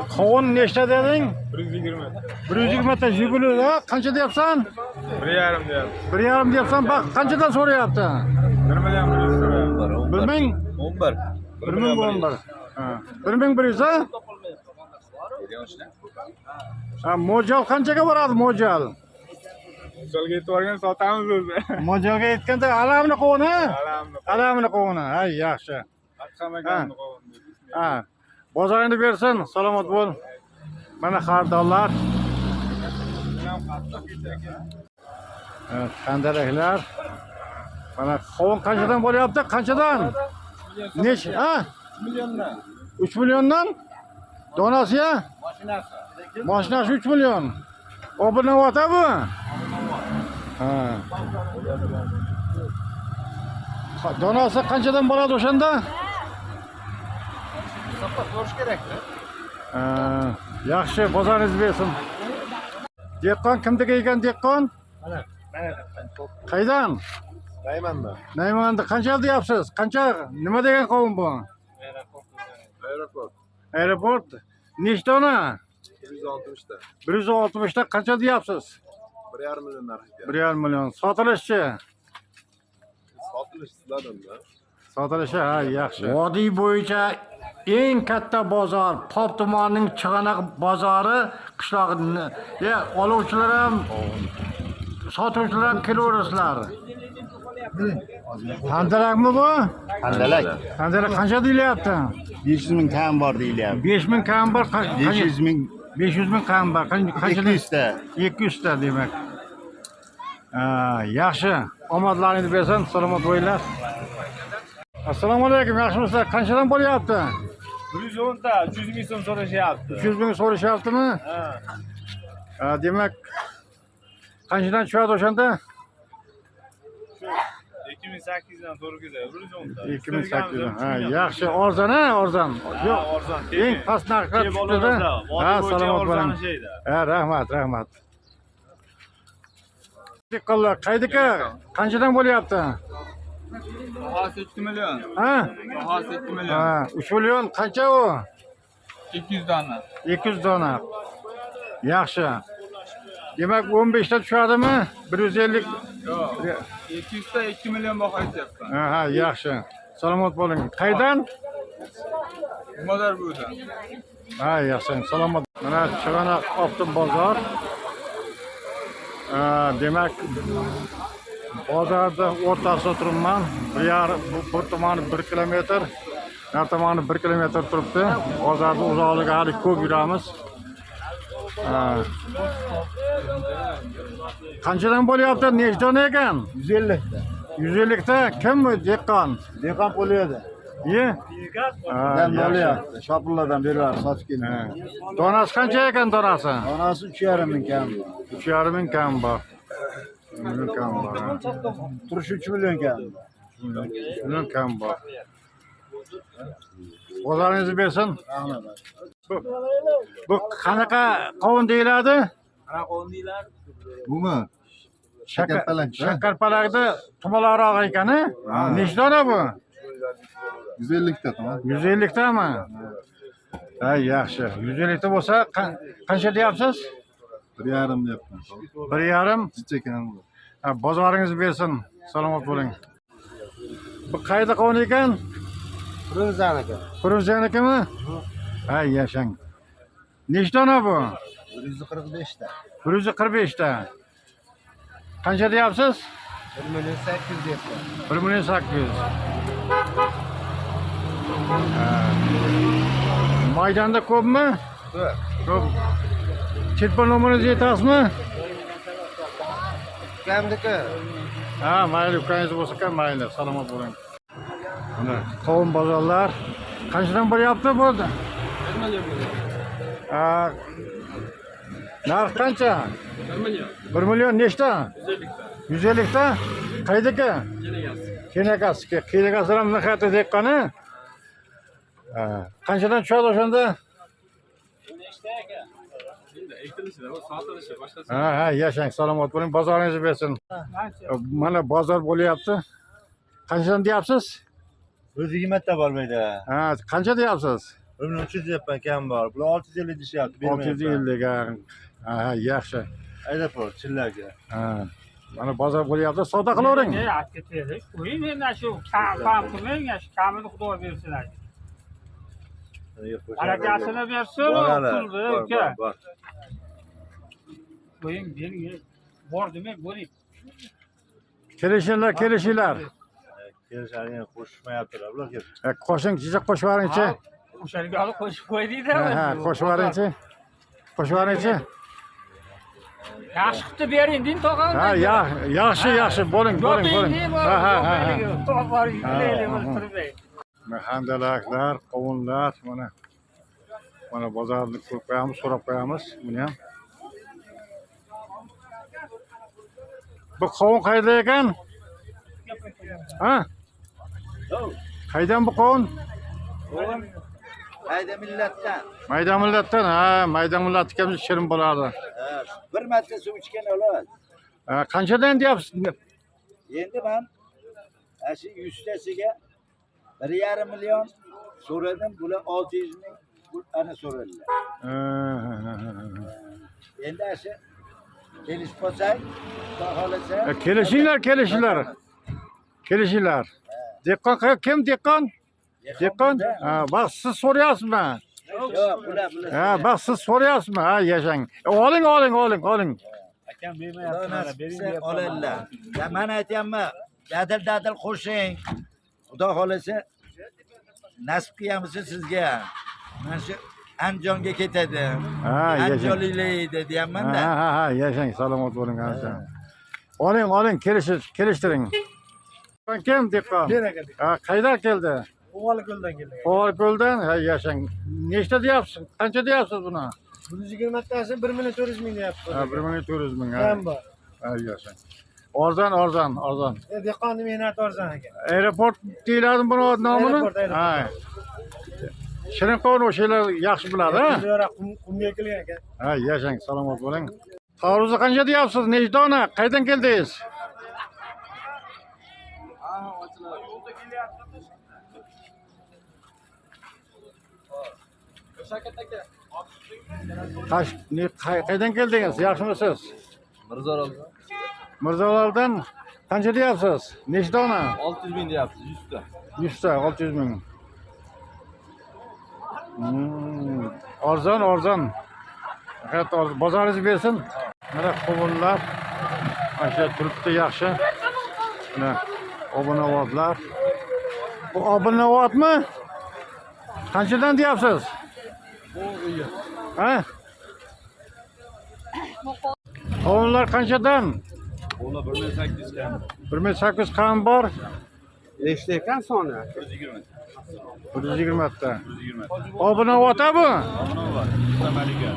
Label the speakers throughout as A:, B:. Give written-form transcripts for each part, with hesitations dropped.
A: Qovun nechta deding?
B: 120.
A: 120 ta Jiguli, ha? Qancha deyapsan?
B: 1,5 deyapti.
A: 1,5 deyapsan. Bak, qanchadan so'rayapti?
B: 1 million 100 so'rayapti.
A: 1 ming
B: 11.
A: 1 ming 11. Ha. 1,100 ha? Ha, mo'ljal qanchaga boradi mo'ljal?
B: Solga yetib olgan sotamiz o'zi.
A: Mo'ljalga yetganda alamni qovun, ha?
B: Alamni.
A: Alamni qovun. Ay, yaxshi.
B: Qatqamaganni qovun.
A: Ha. Bozoringni bersin, salomat bo'l. Mana xaridorlar. Evet, qandaliklar. Mana qovun qanchadan bo'lyapti? Qanchadan? Nech, ha?
B: 3 milliondan.
A: 3 milliondan? Donasi-ya? Mashinasi 3 million. O bir navata bu? Ha. Donasi qanchadan bo'ladi o'shanda?
B: Hisoblab ko'rish kerak-da.
A: Yaxshi, bozoringiz bersin. Dehqon kimniki ekan dehqon?
B: Mana.
A: Qaydan?
B: Naymanda.
A: Naymanda qancha deyapsiz? Qancha? Nima degan qovun bu?
B: Aeroport.
A: Aeroport. Nechta dona?
B: 160 ta.
A: 160 ta qancha deyapsiz?
B: 1,5 million narxi.
A: 1,5 million. Sotilishi?
B: Sotilish sizlardan-da.
A: Sotilishi, ha, yaxshi. Vodiy bo'yicha eng katta bozor, Pop tumanining Chig'anoq bozori qishlog'ini. Oluvchilar ham, sotuvchilar ham kelaverasizlar. Qandalakmi bu?
C: Qandalak
A: Qandalak qancha deyilyapti?
C: 500 ming kam bor deyilyapti.
A: 5 ming kam bor.
C: 500 ming
A: 500 ming kam bor. Qancha?
C: 200 ta.
A: 200 ta demak. Yaxshi. Omadlaringizni bersin, salomat bo'linglar. Assalomu alaykum, yaxshimisizlar? Qanchadan bo'lyapti?
B: 110 ta, 300 ming so'm so'rashyapti.
A: 300 ming so'rashyaptimi?
B: Ha.
A: Demak, qanchadan tushadi o'shanda?
B: 2800 dan to'g'ri keladi. 110 ta.
A: 2800. Ha, yaxshi, arzon, ha, arzon. Yo'q,
B: arzon.
A: eng past narxlar tushdi-da. Ha, salomat bo'ling. Ha, rahmat. Dehqonlar, qaydika? Qanchadan bo'lyapti?
B: Bahasi 2 million.
A: Ha?
B: Bahasi 2 million.
A: Ha, 3 million qancha u?
B: 200 dona.
A: 200 dona. Yaxshi. Demak 15 ta tushadimi? 150.
B: Yo'q. 200 ta 2 million baho aytyapman.
A: Ha, yaxshi. Salomat bo'ling. Qaydan?
B: Modar bo'ldi.
A: Ha, yaxshi. Salomat. Mana Chig'anoq Optim bozor. Demak bozorda o'rtasida turibman. Bu tomoni 1 kilometr, bu tomoni 1 kilometr turibdi. Bozorda uzoqligi hali ko'p yuramiz. Qanchadan bo'lyapti? Nechta dona ekan?
C: 150 ta.
A: 150 ta. Kim bu dehqon?
C: Dehqon qo'lyapti.
A: Ye?
C: Dan olyapti. Shopirlardan berilar sotib kelgan.
A: Donasi qancha ekan donasi?
C: Onasi 3,5 ming kam.
A: 3,5 ming kam bor.
C: Turishi 3 million kam.
A: 3 million kam bor. Bozoringizni bersin.
C: Rahmat.
A: Bu qanaqa qovun deyiladi?
B: Qanaqa qovun deyiladi?
C: Bumi? Shakarpalak.
A: Shakarpalakda tumalaqroq ekan-a? Nechta dona bu?
C: 150 ta tamam.
A: 150 tami? Ha, yaxshi. 150 ta bo'lsa qancha deyapsiz?
C: 1,5 deyapman.
A: 1,5.
C: Jicha kam.
A: Ha, bozoringizni bersin. Salomat bo'ling. Bu qayda qovun ekan?
C: Firuzaniki.
A: Firuzaniki-mi? Ha, yashang. Nechta dona bu?
C: 145 ta.
A: 145 ta. Qancha deyapsiz?
C: 1 million 800 deyapman.
A: 1 million 800. Maydonda ko'pmi? Ko'p. Telefon nomeringizni aytasizmi?
C: Kamdiki?
A: Ha, mayli, ukangiz bo'lsa ham mayli. Salomat bo'ling. Mana qovun bozorlar qanchadan bo'lyapti bu?
B: 1 million bo'ldi.
A: Narx qancha?
B: 1 million.
A: 1 million nechta? 150 ta. Qaydaki? Kenagasi. Kenagasi ham nihoyatda dehqoni. Qanchadan tushadi o'shanda?
B: Nechta ekan? Endi aytilishi, sotilishi, boshqasi.
A: Ha, yashang, salomat bo'ling. Bozoringizni bersin. Mana bozor bo'lyapti. Qanchadan deyapsiz?
C: 120 ta bo'lmaydi.
A: Ha, qancha deyapsiz?
C: Bunun 300 yapma kam var. Bular 650 deyishyapti.
A: 650 ga. Ha, yaxshi.
C: Aydapor, chillarga.
A: Ha. Mana bozor bo'lyapti, savdo qilavering.
D: ketdik. Qo'ying endi shu kam qilmang, shu kamini Xudo bersin. Barakasini bersin, pulni uka. Qo'ying, bering. Bor demak, bo'ling.
A: Kelishinglar.
C: Kelishlarga qo'shishmayaptilar bular.
A: Qo'shing, chiziq qo'shib yuboringchi.
D: O'shalarga olib qo'shib qo'ydingda.
A: Ha, qo'shib yuboringchi. Qo'shib yuboringchi.
D: Yaxshi qilib bering, din tog'a.
A: Ha, yaxshi, bo'ling. Ha. Handalaklar, qovunlar, mana bozorni ko'rib qo'yamiz, so'rab qo'yamiz buni ham. Bu qovun qayerda ekan? Ha? Qaydan bu qovun?
C: Hayda millatdan.
A: Mayda millatdan, ha, mayda millatga ham shirin bo'ladi.
C: Bir marta suv ichgan oladi.
A: Qanchadan deyapsiz?
C: Endi men shu 100 tasiga 1,5 million so'radim. Bular 600 ming ana so'radilar. Endi shu kelishib qolsak, xudo xolasa. Kelishinglar. Dehqon kim dehqon? Dehqon? Ha, bak siz so'rayapsizmi? Yo'q, bular.
A: Ha, bak siz so'rayapsizmi? Ha, yashang. Oling.
D: Akam bermayaptilar, bering deb
C: Olinglar. Ya men aytayapman, dadil qo'shing. Xudo xolasa nasib qilamiz sizga. Mana shu Andijonga ketadi.
A: Ha, yashang.
C: Andijonliklar deyapman-da.
A: Ha, yashang, salomat bo'ling qancha. Oling, kelishtiring. Kim dehqon? Ha, qaydan keldi?
E: Qo'g'alko'ldan keldik.
A: Qo'g'alko'ldan, ha, yashang. Nechta deyapsiz? Qancha deyapsiz buni?
E: 120 tasi 1,4 ming deyapti.
A: Ha, 1,4 ming.
E: Ham bor.
A: Ha, yashang. Arzon.
E: Dehqonni mehnati arzon ekan.
A: Aeroport deyiladi buni nomini?
E: Aeroport.
A: Ha. Shirin qovun o'shalar yaxshi biladi, ha?
E: Qumga kelgan ekan.
A: Ha, yashang, salomat bo'ling. Tarozi qancha deyapsiz? Necha dona? Qaydan keldingiz? Qaydan keldingiz? Yaxshimisiz? Mirzolardan qancha deyapsiz? Necha dona?
B: 600 ming deyapsiz, 100 ta.
A: 100 ta, 600 ming. Arzon. Hayat bozoringiz bersin. Mana qovunlar. Mana turibdi yaxshi. Mana obunavodlar. Bu obunavodmi? Qanchadan deyapsiz? Ha? Qovunlar qanchadan?
B: Ular 1,800 kam.
A: 1,800 qam bor.
E: Nechta ekan soni?
A: 120 ta. Obunavod bu?
B: Obunavod. Malika.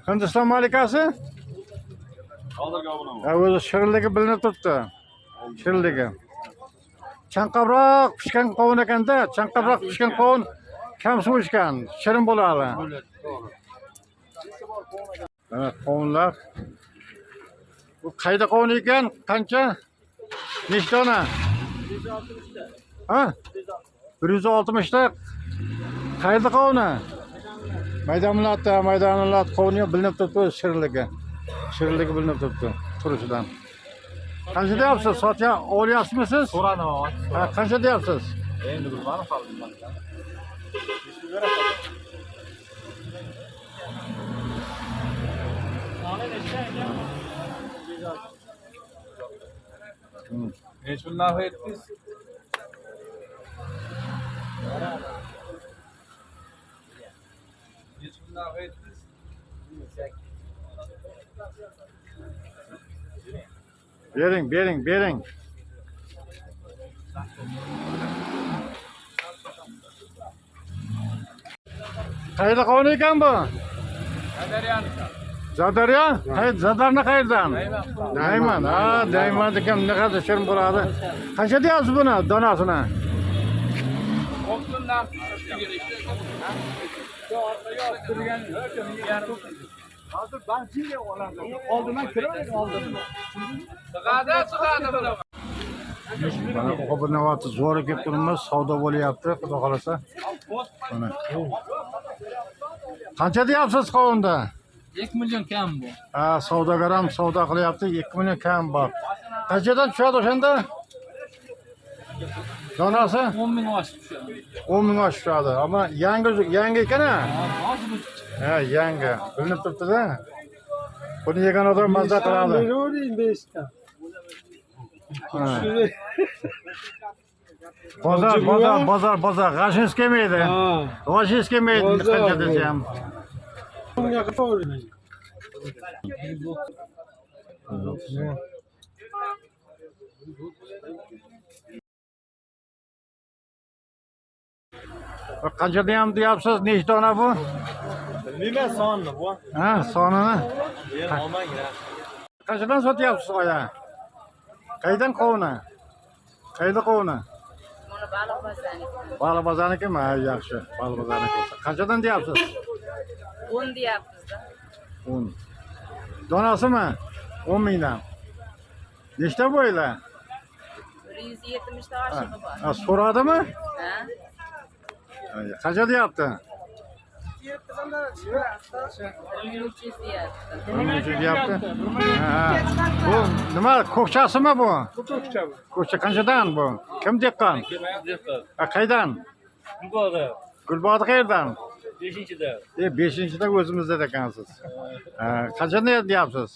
A: Hindiston malikasi?
B: Hozirgi obunavod.
A: Ha, o'zi shirinligi bilinib turibdi. Shirinligi. Chanqabroq pishgan qovun ekanda, chanqabroq pishgan qovun kam suv ichgan, shirin bo'ladi. Ha, qovunlar. Bu qayda qovun ekan? Qancha? Nechta dona? 160 ta. Ha? 160 ta. Qayda qovuni? Maydaminlat qovuni bilinib turibdi shirinligi. Shirinligi bilinib turibdi turishidan. Qancha deyapsiz? Sotya olyapsizmi siz?
B: So'ranaman.
A: Ha, qancha deyapsiz?
B: Endi bilmadim hali. Neçin narxı etdiniz? Neçin narxı etdiniz?
A: Bering. Qayda qovun ekan bu? Zadaryo? Zadarni qayerdan? Dayman. Ha, dayman ekan ne kadar shirin bo'ladi. Qancha deyapsiz buni donasini?
B: 10 narx
E: Hozir bankiga olamiz. Oldindan kiravergan oldin.
B: Sig'adi buni.
A: Mana bu bir navbatda zo'r kelib turibmiz, savdo bo'lyapti, xudo xolasa. Mana. Qancha deyapsiz qovunda?
D: 2 milyon kam bu.
A: Ha, savdogar ham savdo qilyapti, 2 million kam bor. Qanchadan tushadi o'shanda? Donasi
D: 10 ming oshib tushadi.
A: 10 ming oshib tushadi. Ammo yangi ekan-a?
D: Hozir bu
A: Ha, yangi. Bilinib turibdi-da. Buni yegan odam mazza qiladi.
E: Beravering 5 ta.
A: Ha. Bozor. G'ashingiz kelmaydi. G'ashingiz kelmaydi, qancha desam.
E: Bunga qilavering.
A: Qanchadan ham deyapsiz? Nechta dona bu?
E: Bilmayman sonni bu.
A: Ha, sonini.
E: Olmang ya.
A: Qanchadan sotyapsiz oya? Qaydan qovuni? Qayda qovuni?
F: Mana baliq bozorniki.
A: Baliq bozonikimi? Ha, yaxshi. Baliq bozorniki. Qanchadan deyapsiz?
F: 10 deyapmiz-da.
A: 10. Donasimi? 10 mingdan. Nechta bo'ylar?
F: 170 ta oshig'i bor.
A: Ha, so'radimi?
F: Ha?
A: Qancha deyapti?
F: 300 deyapti.
A: 13 deyapti. Ha. Bu nima ko'kchasimi bu? Ko'kcha qanchadan bu? Kim deqqan? Ha, qaydan? Gulbodi qayerdan?
G: 5-da.
A: 5-da o'zimizda ekansiz. Ha, qanchadan deyapsiz?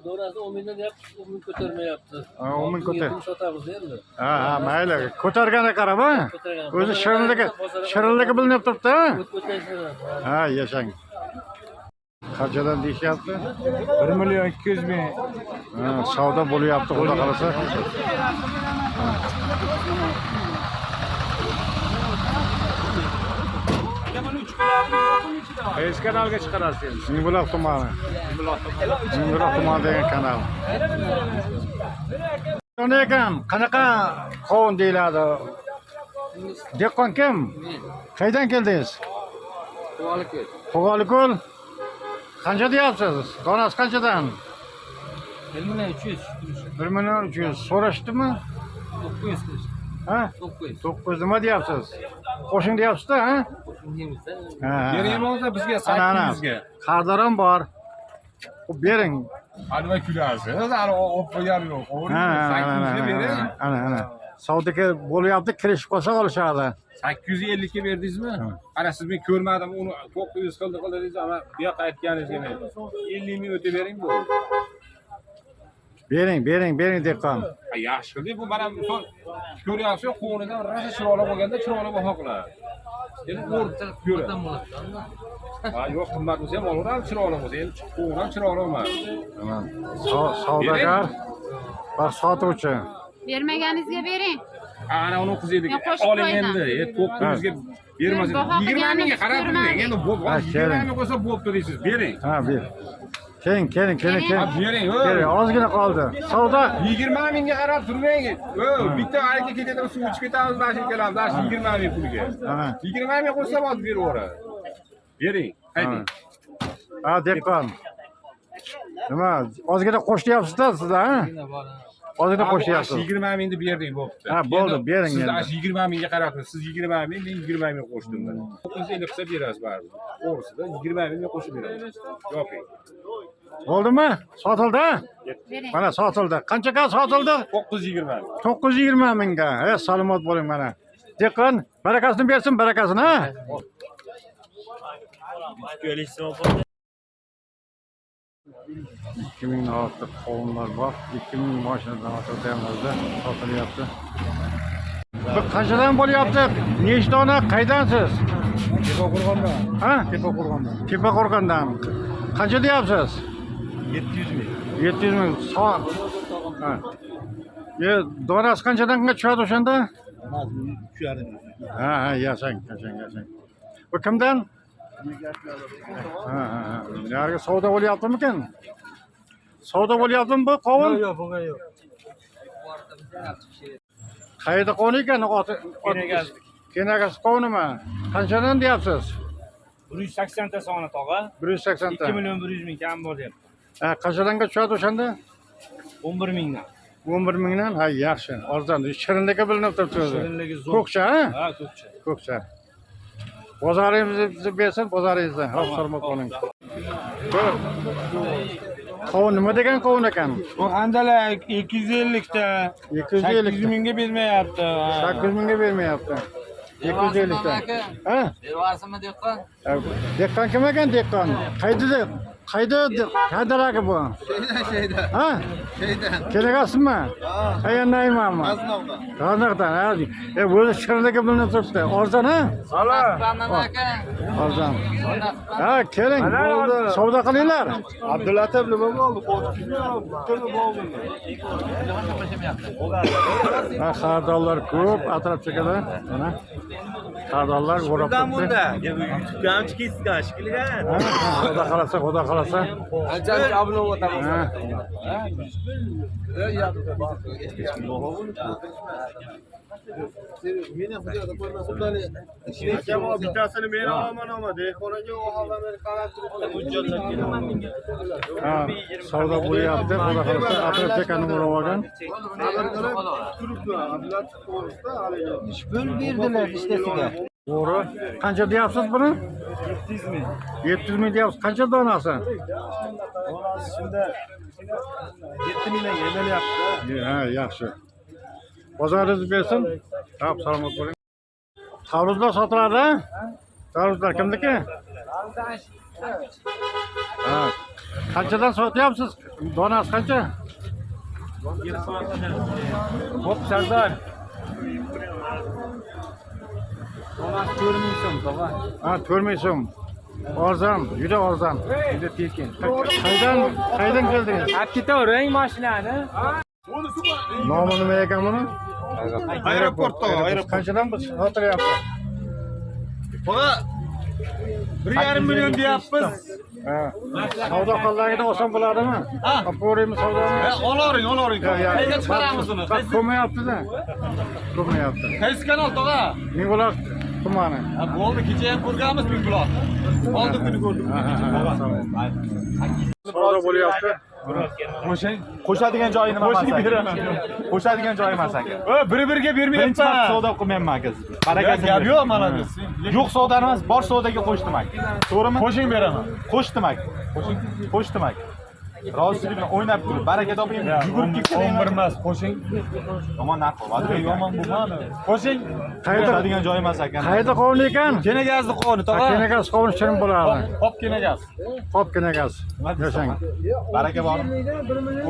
G: Donasi 10 mingdan deyapti, 10 ming ko'tarmayapti.
A: Ha, 10 ming ko'tar.
G: Sotamiz endi.
A: Ha, mayli. Ko'targani qarab, ha?
G: Ko'targan.
A: O'zi shirinligi bilinib turibdi, ha?
G: Ko'tarishadi.
A: Ha, yashang. Qanchadan deyishyapti?
B: 1 milyon 200 ming.
A: Ha, savdo bo'lyapti, xudo qalasa.
B: Qaysi kanalga chiqarasiz?
A: Mingbuloq tumani. Mingbuloq tumani degan kanal. Qani ekan, qanaqa qovun deyiladi? Dehqon kim? Qaydan keldingiz? Qo'g'aliko'l. Qancha deyapsiz? Donasi qanchadan?
D: 1 milyon 300.
A: 1 million 300 so'rashdimi?
D: 900.
A: Ha? 9 nima deyapsiz? Qo'shing deyapsiz-da, ha? Ha.
B: Bering bo'lsa bizga
A: Ana,
B: 800 ga.
A: Qardorim bor. Bering.
B: Nima kulyapsiz? Hali olib qo'yganim yo'q.
A: Ha,
B: 800 ga bering.
A: ana. Savdoga bo'lyapti, kirishib qolsa olishadi.
B: 850 ga berdingizmi? Ana siz men ko'rmadim, uni 900 qildi dedingiz, ama bu yoqqa aytganingizga men 50 ming o'tib bering bu.
A: Bering dehqon.
B: Yaxshi, bu mana misol ko'ryapsiz, qo'lidan rosa chiroyli bo'lganda chiroyli baho qiladi. Endi o'rta ko'radi. Ha, yo'q, qimmat bo'lsa ham olaveradi, chiroyli bo'lsa. Endi qo'li ham chiroyli emas.
A: Savdogar va sotuvchi.
F: Bermaganingizga bering.
B: Ana uni qiziydi.
F: Men qo'shib
B: Oling
F: qo'ydim.
B: endi. 900 ga bermasangiz
F: Baho
B: 20
F: qilganim
B: mingga qarab turing.
F: ko'rmadim.
B: Endi bu
A: Ha,
B: 20 ming bo'lsa bo'pti deysiz. Bering.
A: Ha, ber. Keling.
B: Ha, bering.
A: Bering, ozgina qoldi. Savdo
B: 20 mingga qarab turmang. Bitta ayga ketadi, suv ichib ketamiz, mashina kelamiz. Dash 20 ming pulga.
A: Ha.
B: 20 ming qo'ysa bo'ldi beraveradi. Bering. Hayding.
A: Ha, dehqon. Nima, ozgina qo'shyapsiz-da siz, ha? Ozgina qo'shyapsiz.
B: 20 mingni berding bo'pti.
A: Ha, bo'ldi, bering
B: Siz
A: endi.
B: ash 20 mingga qarabsiz. Siz 20 ming, men 20 ming qo'shdim. 950 qilsa berasiz baribir. To'g'risida 20 mingga qo'shib beramiz. Yoping.
A: Bo'ldimi? Sotildi?
F: Bering.
A: Mana sotildi. Qanchaga sotildi?
B: 920 ming.
A: 920 mingga. Salomat bo'ling mana. Dehqon, barakasini bersin, barakasini, ha? 2000 ortiq qovunlar bor. 2000 mashinadan o'tayapmiz-da, sotilyapti. Bu qanchadan bo'lyapti? Nechta dona? Qaydansiz?
E: Tepaqo'rg'ondan.
A: Ha?
E: Tepaqo'rg'ondan.
A: Tepaqo'rg'ondan. Qancha deyapsiz?
E: 700 ming.
A: 700 ming. Ha. Donasi qanchadan tushadi o'shanda?
E: Shu yarim.
A: Ha, yashang. Bu kimdan? Ha. Narga savdo bo'lyaptimikan? Savdo bo'lyaptimi bu qovun?
E: Yo'q, bunga yo'q.
A: Qayerda qovun ekan? Kenagasi qovunimi? Qanchadan deyapsiz?
E: 180 ta soni tog'a.
A: 180 ta.
E: 2 million 100 ming kam bo'lyapti.
A: Ha, qanchadan tushadi o'shanda?
E: 11 mingdan.
A: 11 mingdan. Ha, yaxshi. Arzon. Shirinligi bilinib turibdi o'zi.
E: Shirinligi zo'r.
A: Ko'kcha, ha?
E: Ha, ko'kcha.
A: Ko'kcha. Bozoringizni bersin, bozoringizda. Salomot bo'ling. Ko'p. Qovun nima degan qovun ekan?
E: Bu handalak 250 ta.
A: 250
E: 800 mingga bermayapti.
A: 800 mingga bermayapti. 250 ta. Ha?
G: Berasizmi dehqon?
A: Dehqon kim ekan dehqon? Qaydaragi bu? Şeyden. Ha? Şeyden. Kelagasınmı? Qayernaymanmi? Qaznaqdan. Ha. Bu shirinligi bilinib turibdi. Arzon, ha? Arzon. Ha, keling. Savdo qilinglar.
E: Abdulatif nima bo'ldi?
A: Ha, xaridorlar ko'p atrof chekada. Mana. Xaridorlar o'rab turibdi.
E: YouTube'dan chiqisizga shikilgan.
A: Xudo xolasa, xudo xolasa.
E: Qanchalik obuna o'tamiz?
A: Ha.
E: Bittasini men olaman ama dehqonaga u holda men qarab turibman.
A: Ha, savdo bo'lyapti. Xudo xolasa atrof chekani o'rab olgan.
C: Berdilar ishtasiga.
A: Doğru. Qancha deyapsiz buni?
E: 700 ming.
A: 700 ming deyapsiz. Qancha donasi?
E: Donasi shunda 7 mingdan yemalyapti.
A: Ha, yaxshi. Bozoringiz bersin. Hop, salomat bo'ling. Tarvuzlar sotiladi, ha? Tarvuzlar kimniki? Ha. Qanchadan sotyapsiz? Donasi qancha?
E: Hop, Sardar. Donasi 4 ming so'm, tog'a.
A: Ha, 4 ming so'm. Arzon, juda arzon.
E: Juda tekin.
A: Qaydan keldingiz?
E: Olib ketavering mashinani.
A: Nomi nima ekan buni?
E: Aeroportda, aeroport.
A: Qanchadan biz sotiryapti?
E: Tog'a 1,5 million deyapmiz.
A: Ha. Savdo qilganda oson bo'ladimi? Olib ko'raymi savdoni?
E: Olaring. Qayerga chiqaramiz uni?
A: Bak, ko'mayapti-da. Ko'mayapti.
E: Qaysi kanal, tog'a?
A: Mingbuloq tumani.
E: Bo'ldi, kecha ham ko'rganmiz Mingbuloq. Oldin kuni ko'rdik.
A: Savdo bo'lyapti.
H: Qo'shadigan joyi nima emas aka? Qo'shadigan joyi emas aka.
E: Bir-biriga bermayapman.
H: Birinchi savdo qilmayapman aka sizga. Barakasi.
E: Gap yo'q mana bu.
H: Yo'q savdo emas, bor savdoga qo'shdim aka. To'g'rimi?
E: Qo'shing beraman.
H: Qo'shdim aka. Qo'shdim aka. Rozilik bilan o'ynab turib, baraka toping, yugurib ketdi.
E: 11 emas, qo'shing.
H: Yomon narx bo'ladi.
E: Yomon bo'lmadi. Qo'shing.
H: Qo'shadigan joyi emas aka.
A: Qayerda qovun ekan?
E: Kenagazni qovuni, tog'a.
A: Kenagas qovun shirin bo'ladi.
E: Hop kenagaz.
A: Qop kenagas. Yashang.
H: Baraka bor.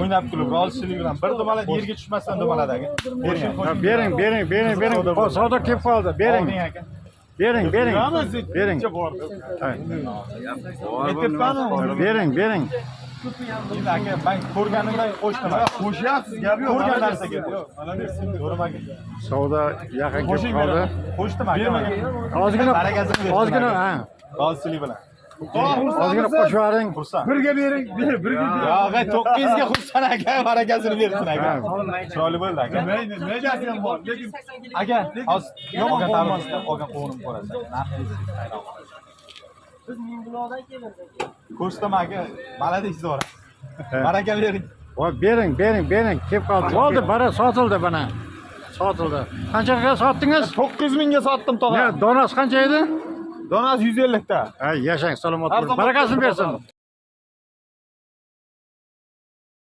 H: O'ynab turib, rozilik bilan bir dumalab yerga tushmasdan dumaladi aka.
A: Bering. Savdo kelib qoldi. Bering.
H: aka.
A: Bering. Bering.
H: Endi aka, men ko'rganimdan qo'shdim aka.
E: Qo'shyapsiz, gap yo'q.
H: Ko'rgan narsaga. To'g'rimi aka?
A: Savdo yaqin kelib
H: Qo'shing
A: qoldi.
H: beraman. Qo'shdim aka.
A: Ozgina, ha.
H: Rozilik bilan.
A: Ozgina qo'shib yuboring.
H: Xursand.
E: Birga bering, birga.
H: Yo'q, 900 ga xursand aka, barakasini bersin aka. Chiroyli bo'ldi aka.
E: Nejasi ham bor, lekin
H: Aka, hozir yomon bo'lmasdan olgan qo'nim ko'rasan. Ko'rsam aka, malades zo'r. Baraka bering.
A: Voy, bering. Kelib qoldi. Bo'ldi, bara sotildi bana. Sotildi. Qanchaga sotdingiz?
H: 900 mingga sotdim tog'a.
A: Ne, donasi qancha edi?
H: Donasi 150 ta.
A: Ha, yashang, salomat bo'ling. Barakasini bersin.